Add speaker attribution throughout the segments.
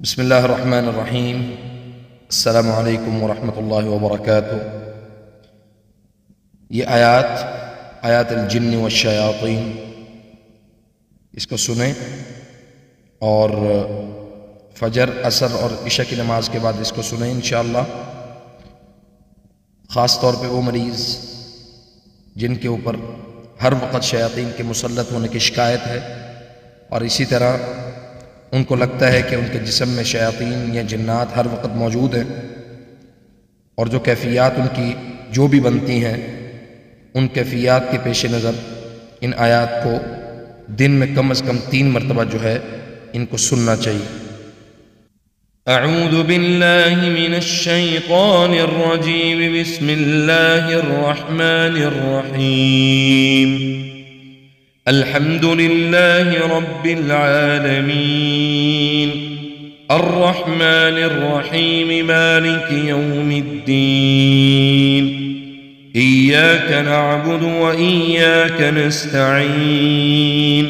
Speaker 1: बिस्मिल्लाह अर्रहमान अर्रहीम। अस्सलामु अलैकुम वरहमतुल्लाहि वबरकातुह। ये आयात अल-जिन्न वश्शयातीन, इसको सुने और फजर, असर और इशा की नमाज के बाद इसको सुने इंशाअल्लाह। ख़ास तौर पे वो मरीज़ जिनके ऊपर हर वक़्त शयातीन के मुसल्लत होने की शिकायत है और इसी तरह उनको लगता है कि उनके जिस्म में शयातीन या जिन्नात हर वक़्त मौजूद हैं और जो कैफ़ियत उनकी जो भी बनती हैं, उन कैफ़ियत के पेश नज़र इन आयात को दिन में कम अज़ कम 3 मरतबा जो है इनको सुनना चाहिए।
Speaker 2: अऊज़ु बिल्लाहि मिनश शैतानिर रजीम। बिस्मिल्लाहिर रहमानिर रहीम। अल्हम्दुलिल्लाहि रब्बिल आलमीन, अर्रहमानिर रहीम, मालिकि यौमिद्दीन, इय्याक नअबुदु व इय्याक नस्तईन,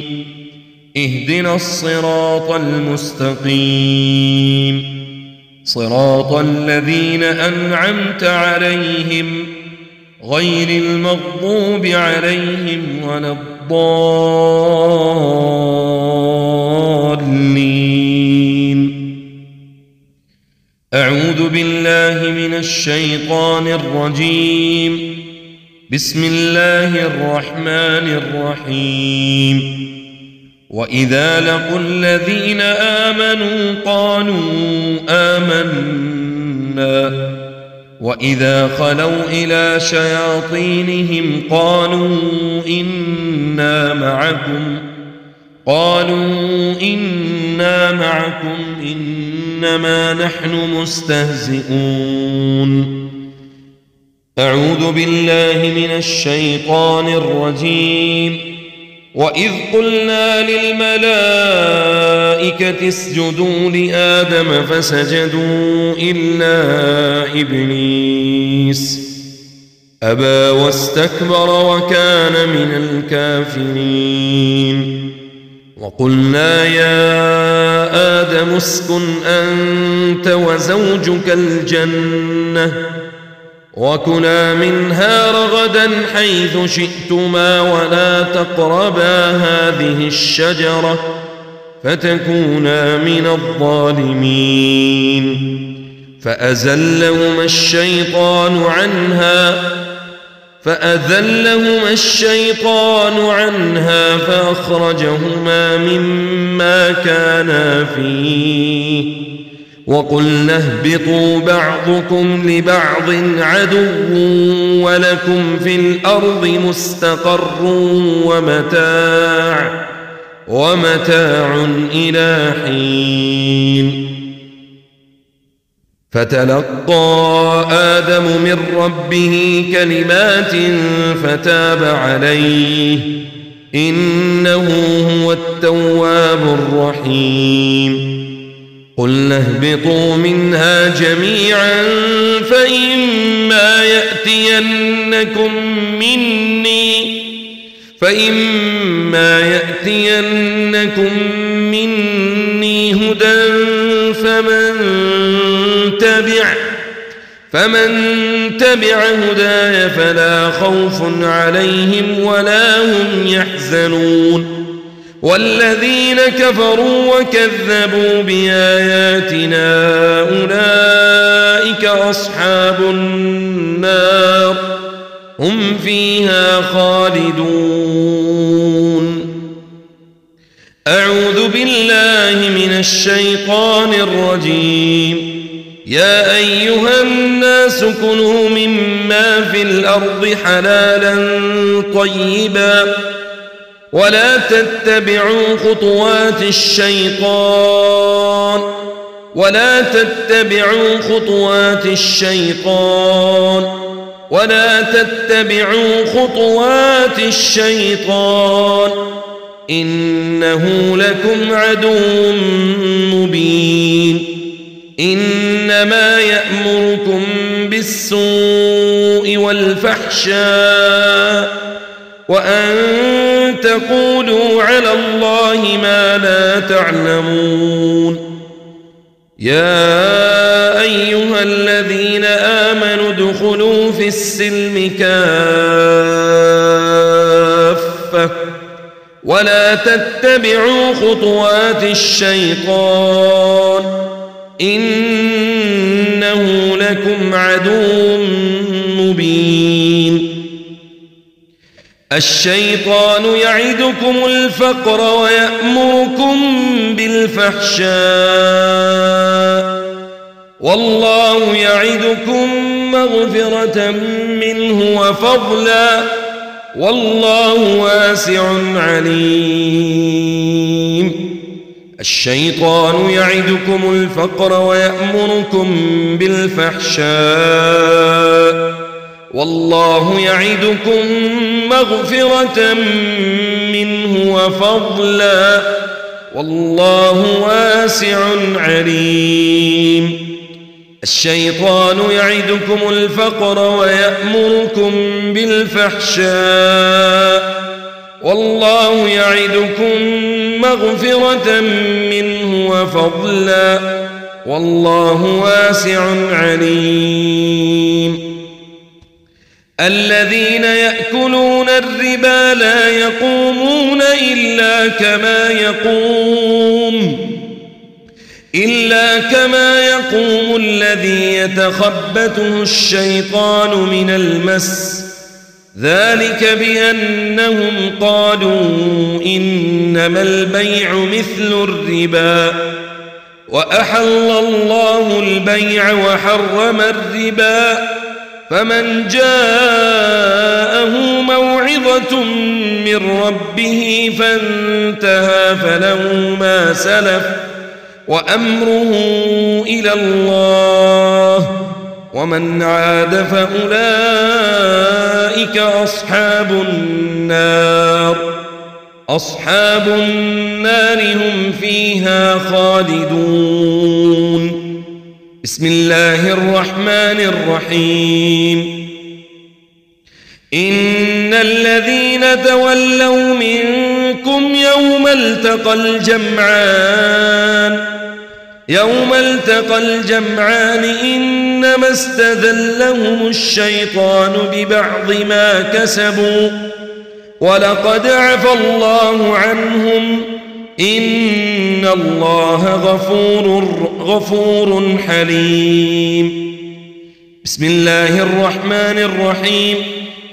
Speaker 2: इहदिनस सिरातल मुस्तक़ीम, सिरातल लज़ीना अनअमता अलैहिम गैरिल मग़्दूबि अलैहिम वलद्दाल्लीन। अऊज़ु बिल्लाहि मिनश शैतानिर रजीम। बिस्मिल्लाहिर रहमानिर रहीम। वइज़ा लक़ुल्लज़ीना आमनू क़ालू आमन्ना वइज़ा ख़लौ इला शयातीनिहिम क़ालू इन्ना मअकुम इन्नमा नहनु मुस्तहज़िऊन। अऊज़ु बिल्लाहि मिनश शैतानिर रजीम। वइज़ क़ुल्ना लिलमलाइकति इसजुदू लिआदम फसजदू इल्ला इब्लीस अबा वस्तकबर वकान मिनल काफिरीन। वक़ुल्ना या आदम उस्कुन अन्त वज़ौजुकल जन्नह वकुला मिन्हा रगदन हैथु शि'तुमा वला तक़रबा हाज़िहि अश्शजरह फ़तकूना मिनज़-ज़ालिमीन। فأزلهما الشيطان عنها فأخرجهما مما كانا فيه وقلنا اهبطوا بعضكم لبعض عدو ولكم في الأرض مستقر ومتاع إلى حين. فتلقى آدم من ربه كلمات فتاب عليه إنه هو التواب الرحيم. قلنا اهبطوا منها جميعا فإما يأتينكم مني هدى فمن تبع هداي فلا خوف عليهم ولا هم يحزنون. والذين كفروا وكذبوا بآياتنا أولئك أصحاب النار هم فيها خالدون. أعوذ بالله من الشيطان الرجيم. يا أيها الناس كلوا مما في الأرض حلالا طيبا ولا تتبعوا خطوات الشيطان إنه لكم عدو مبين. إنما يأمركم بالسوء والفحشاء وأن تقولوا على الله ما لا تعلمون. يا أيها الذين آمنوا ادخلوا في السلم كافة ولا تتبعوا خطوات الشيطان إنه لكم عدو مبين. الشيطان يعدكم الفقر ويأمركم بالفحشاء والله يعدكم مغفرة منه وفضلا والله واسع عليم. الشيطان يعدكم الفقر ويأمركم بالفحشاء والله يعدكم مغفرة منه وفضلا والله واسع عليم. الشيطان يعدكم الفقر ويأمركم بالفحشاء والله يعدكم مغفرة منه وفضلا والله واسع عليم. الذين يأكلون الربا لا يقومون إلا كما يقوم الذي يتخبطه الشيطان من المس ذلك بأنهم قالوا إنما البيع مثل الربا وأحل الله البيع وحرم الربا فمن جاءه موعظة من ربه فانتهى فله ما سلف وأمره إلى الله ومن عاد فأولئك أصحاب النار هم فيها خالدون. بسم الله الرحمن الرحيم. إن الذين تولوا منكم يوم التقى الجمعان إنما استذلهم الشيطان ببعض ما كسبوا ولقد عفى الله عنهم إن الله غفور حليم. بسم الله الرحمن الرحيم.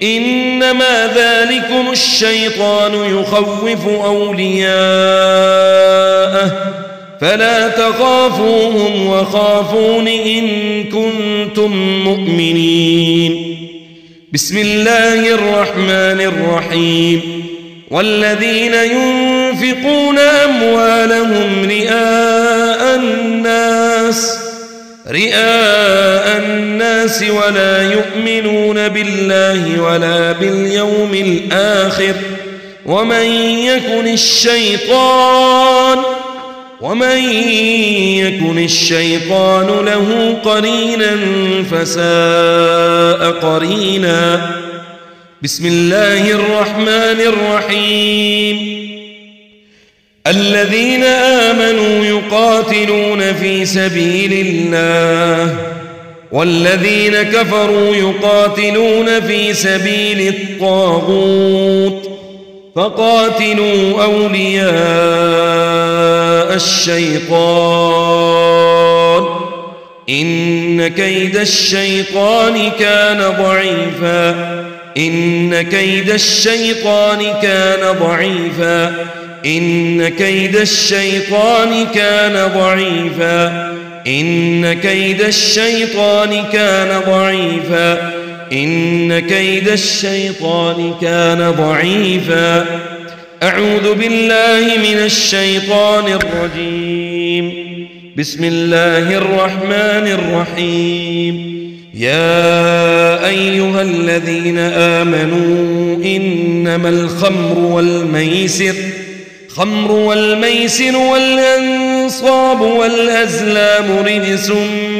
Speaker 2: إنما ذلكم الشيطان يخوف أولياءه فلا تخافوهم وخافون إن كنتم مؤمنين. بسم الله الرحمن الرحيم. والذين ينفقون أموالهم رئاء الناس ولا يؤمنون بالله ولا باليوم الآخر ومن يكن الشيطان له قرينا فساء قرينا. بسم الله الرحمن الرحيم. الذين آمنوا يقاتلون في سبيل الله والذين كفروا يقاتلون في سبيل الطاغوت فقاتلوا أولياء الشيطان إن كيد الشيطان كان ضعيفا. إن كيد الشيطان كان ضعيفا. إن كيد الشيطان كان ضعيفا. إن كيد الشيطان كان ضعيفا. إن كيد الشيطان كان ضعيفا. أعوذ بالله من الشيطان الرجيم. بسم الله الرحمن الرحيم. يا أيها الذين آمنوا إنما الخمر والميسر والأنصاب والأزلام رجس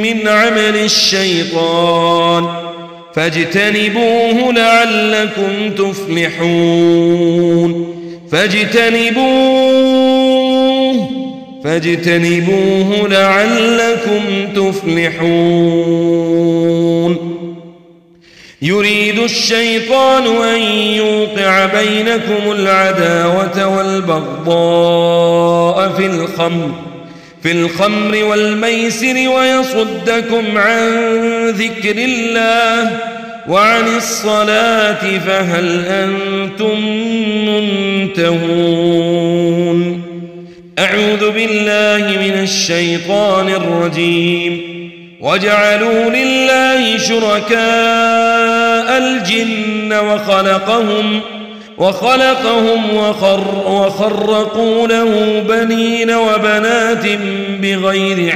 Speaker 2: من عمل الشيطان فاجتنبوه لعلكم تفلحون. فاجتنبوه لعلكم تفلحون. يريد الشيطان أن يوقع بينكم العداوة والبغضاء في الخمر والميسر ويصدكم عن ذكر الله وعن الصلاة فهل أنتم منتهون. أعوذ بالله من الشيطان الرجيم. وجعلوا لله شركاء الجن وخلقهم وخرقوا له بنين وبنات بغير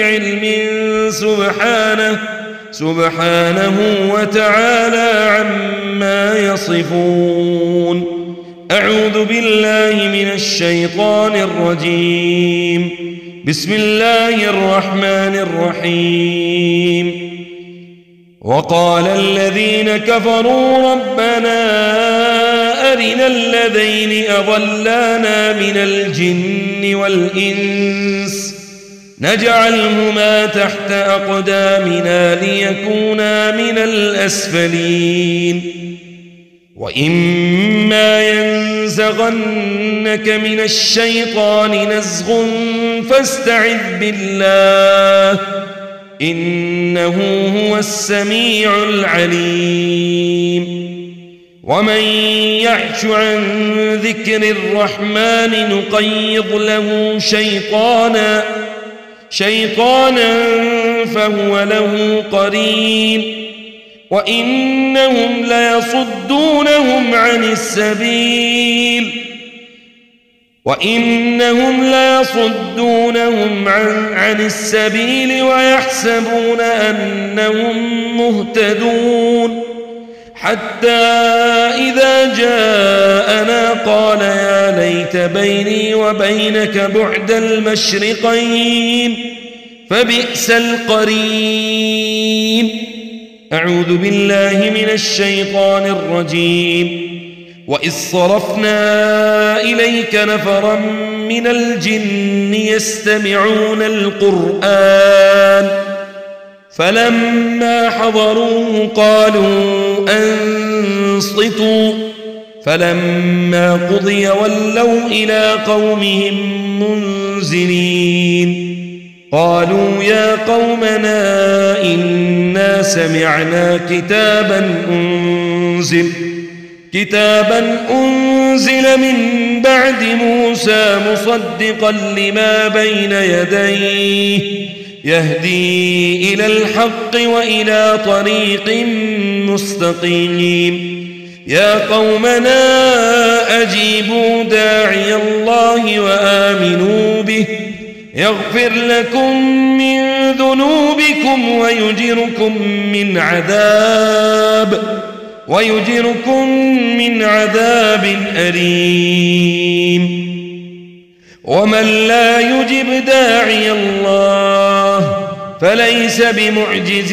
Speaker 2: علم سبحانه وتعالى عما يصفون. أعوذ بالله من الشيطان الرجيم. بسم الله الرحمن الرحيم. وقال الذين كفروا ربنا أرنا الذين أضلانا من الجن والإنس نجعلهما تحت أقدامنا ليكونا من الأسفلين. وإما ينزغنك من الشيطان نزغ فاستعذ بالله إنه هو السميع العليم. ومن يعش عن ذكر الرحمن نقيض له شيطانا فهو له قرين وإنهم ليصدونهم عن السبيل ويحسبون أنهم مهتدون حتى إذا جاءنا قال يا ليت بيني وبينك بعد المشرقين فبئس القرين. أعوذ بالله من الشيطان الرجيم. وإذ صرفنا إليك نفرا من الجن يستمعون القرآن فلما حضروه قالوا أنصتوا فلما قضي ولوا إلى قومهم منذرين. قالوا يا قومنا إنا سمعنا كتابا أنزل من بعد موسى مصدقا لما بين يديه يهدي إلى الحق وإلى طريق مستقيم. يا قومنا أجيبوا داعي الله وآمنوا به يغفر لكم من ذنوبكم ويجركم من عذاب أليم. ومن لا يجب داعي الله فليس بمعجز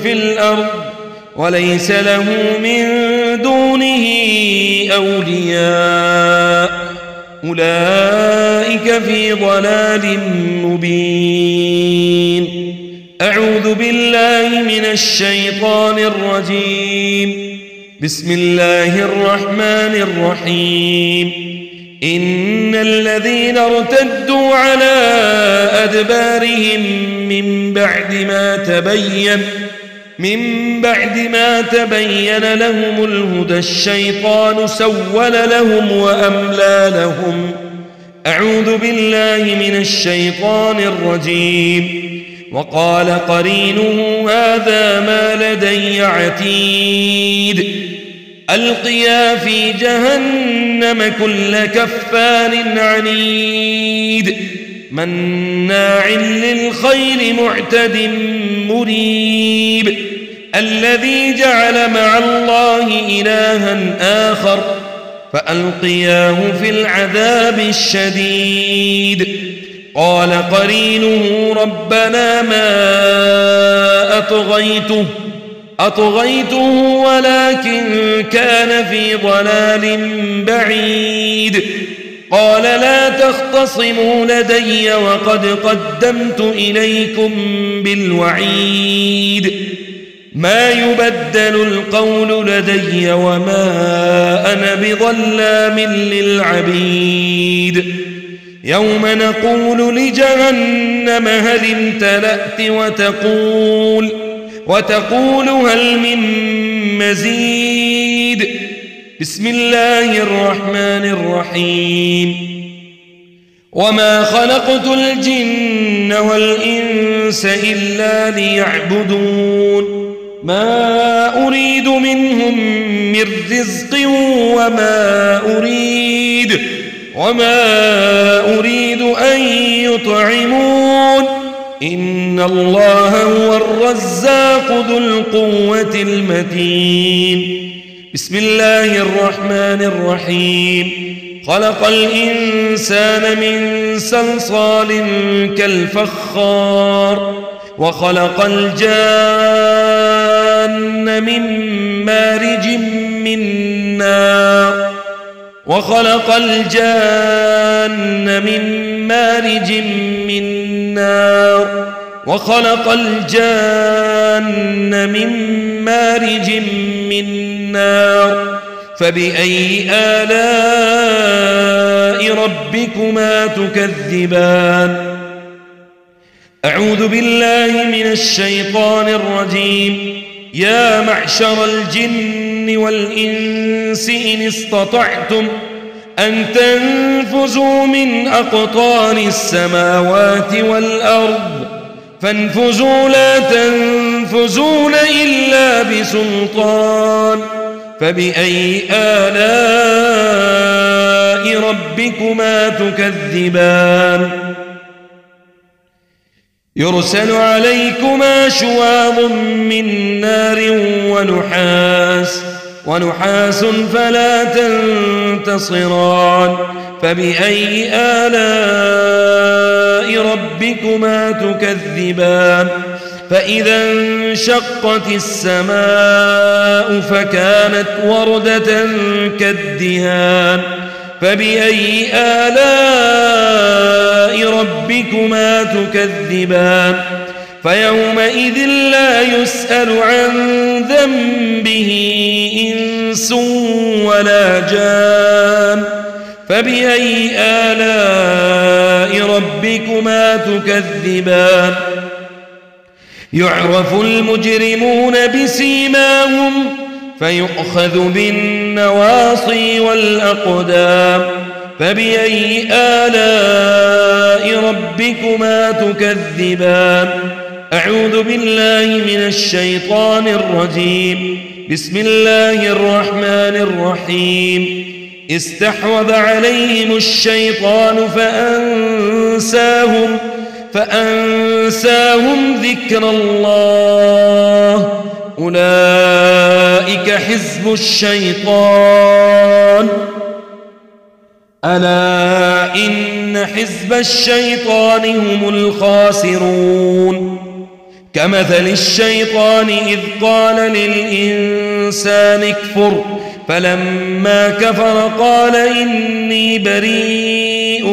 Speaker 2: في الأرض وليس له من دونه أولياء أولئك في ضلال مبين. أعوذ بالله من الشيطان الرجيم. بسم الله الرحمن الرحيم. إن الذين ارتدوا على أدبارهم من بعد ما تبين لهم الهدى الشيطان سول لهم وأملى لهم. أعوذ بالله من الشيطان الرجيم. وقال قرينه هذا ما لدي عتيد ألقيا في جهنم كل كفار عنيد مناع للخير معتد مريب الذي جعل مع الله إلها آخر فألقياه في العذاب الشديد. قال قرينه ربنا ما أطغيته أطغيته ولكن كان في ضلال بعيد قال لا تختصموا لدي وقد قدمت إليكم بالوعيد ما يبدل القول لدي وما أنا بظلام للعبيد يوم نقول لجهنم هل امتلأت وتقول هل من مزيد بسم الله الرحمن الرحيم وما خلقت الجن والإنس إلا ليعبدون ما أريد منهم من رزق وما أريد أن يطعمون إن الله هو الرزاق ذو القوة المتين بسم الله الرحمن الرحيم خلق الإنسان من صلصال كالفخار وخلق الجان من مارج من نار فبأي آلاء ربكما تكذبان أعوذ بالله من الشيطان الرجيم يا معشر الجن والإنس إن استطعتم أن تنفذوا من أقطار السماوات والأرض فانفذوا لا تنفذون إلا بسلطان فبأي آلاء ربكما تكذبان يرسل عليكما شواظ من نار ونحاس فلا تنتصران فبأي آلاء ربكما تكذبان فإذا انشقت السماء فكانت وردة كالدهان فبأي آلاء ربكما تكذبان فيومئذ لا يسأل عن ذنبه إنس ولا جان فبأي آلاء ربكما تكذبان يعرف المجرمون بسيماهم فيؤخذ بالنواصي والأقدام فبأي آلاء ربكما تكذبان أعوذ بالله من الشيطان الرجيم بسم الله الرحمن الرحيم استحوذ عليهم الشيطان فأنساهم ذكر الله أولئك حزب الشيطان ألا إن حزب الشيطان هم الخاسرون كمثل الشيطان إذ قال للإنسان اكفر فلما كفر قال إني بريء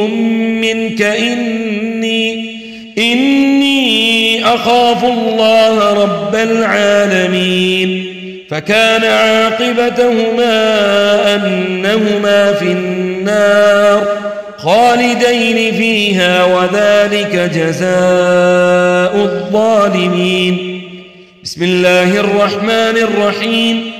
Speaker 2: منك إني أخاف الله رب العالمين فكان عاقبتهما أنهما في النار خالدين فيها وذلك جزاء الظالمين بسم الله الرحمن الرحيم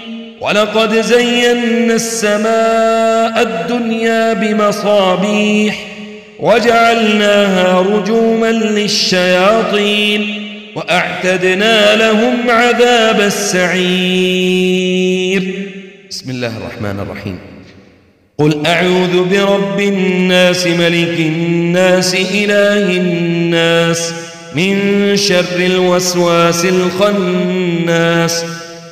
Speaker 2: ولقد زينا السماء الدنيا بمصابيح وجعلناها رجوما للشياطين وأعتدنا لهم عذاب السعير بسم الله الرحمن الرحيم قل أعوذ برب الناس ملك الناس إله الناس من شر الوسواس الخناس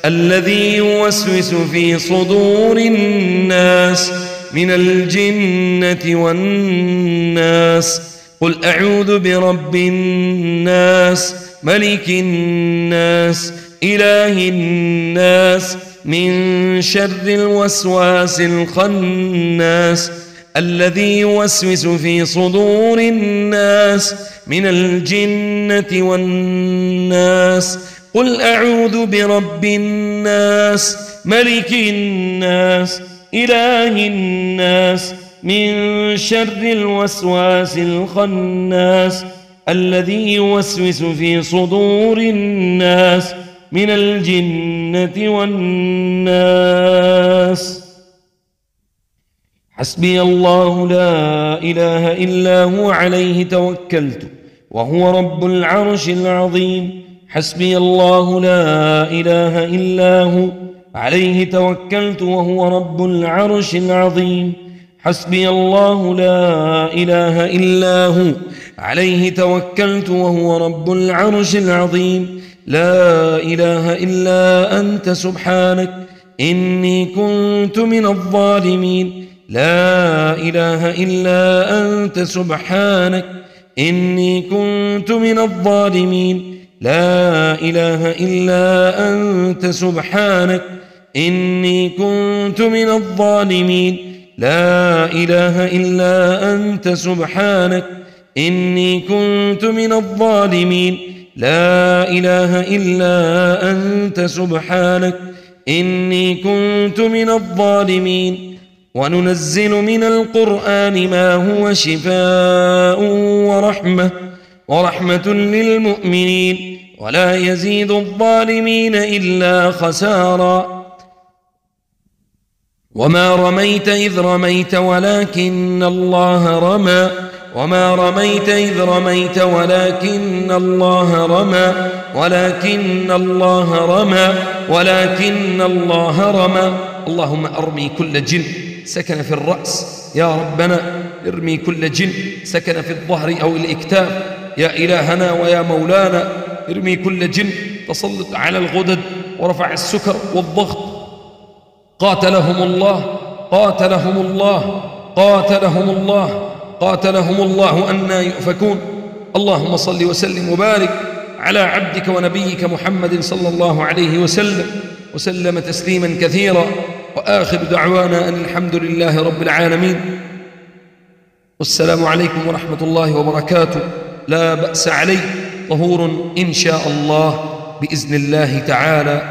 Speaker 2: الذي يوسوس في صدور الناس من الجنة والناس قل أعوذ برب الناس ملك الناس إله الناس من شر الوسواس الخناس الذي يوسوس في صدور الناس من الجنة والناس. قل أعوذ برب الناس ملك الناس إله الناس من شر الوسواس الخناس الذي يوسوس في صدور الناس من الجنة والناس. حسبي الله لا إله إلا هو عليه توكلت وهو رب العرش العظيم. حسبي الله لا إله إلا هو عليه توكلت وهو رب العرش العظيم. حسبي الله لا إله إلا هو عليه توكلت وهو رب العرش العظيم. لا إله إلا أنت سبحانك إني كنت من الظالمين. لا إله إلا أنت سبحانك إني كنت من الظالمين. لا إله إلا أنت سبحانك إني كنت من الظالمين. لا إله إلا أنت سبحانك إني كنت من الظالمين. لا إله إلا أنت سبحانك إني كنت من الظالمين. وننزل من القرآن ما هو شفاء ورحمة للمؤمنين ولا يزيد الظالمين إلا خسارا. وما رميت إذ رميت ولكن الله رمى. وما رميت إذ رميت ولكن الله رمى. ولكن الله رمى. ولكن الله رمى. اللهم أرمي كل جن سكن في الرأس يا ربنا. ارمي كل جن سكن في الظهر أو الإكتاف يا إلهنا ويا مولانا. ارمي كل جن تسلط على الغدد ورفع السكر والضغط. قاتلهم الله قاتلهم الله قاتلهم الله قاتلهم الله أنى يؤفكون. اللهم صل وسلم وبارك على عبدك ونبيك محمد صلى الله عليه وسلم تسليما كثيرا. وآخر دعوانا أن الحمد لله رب العالمين. والسلام عليكم ورحمة الله وبركاته. لا بأس عليه طهور إن شاء الله بإذن الله تعالى.